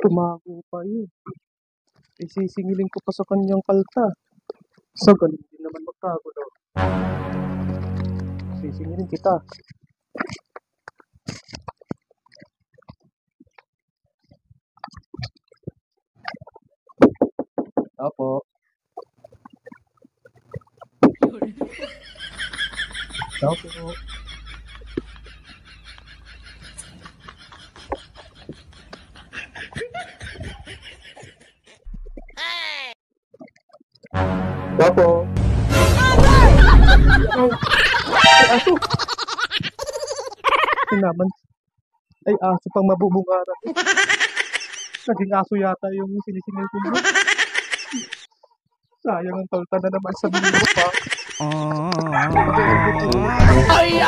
Tumago pa yun. Isisingilin ko pa sa kanyang kalta. Sa galing din naman magtago daw. Sisingilin kita. Opo. Opo. Opo. Aso. Naman. Ay, aso pang mabubungaran. Naging aso yata yung sinisingil ko mo. Sayang ang kalta na naman sa mundo pa. Ay,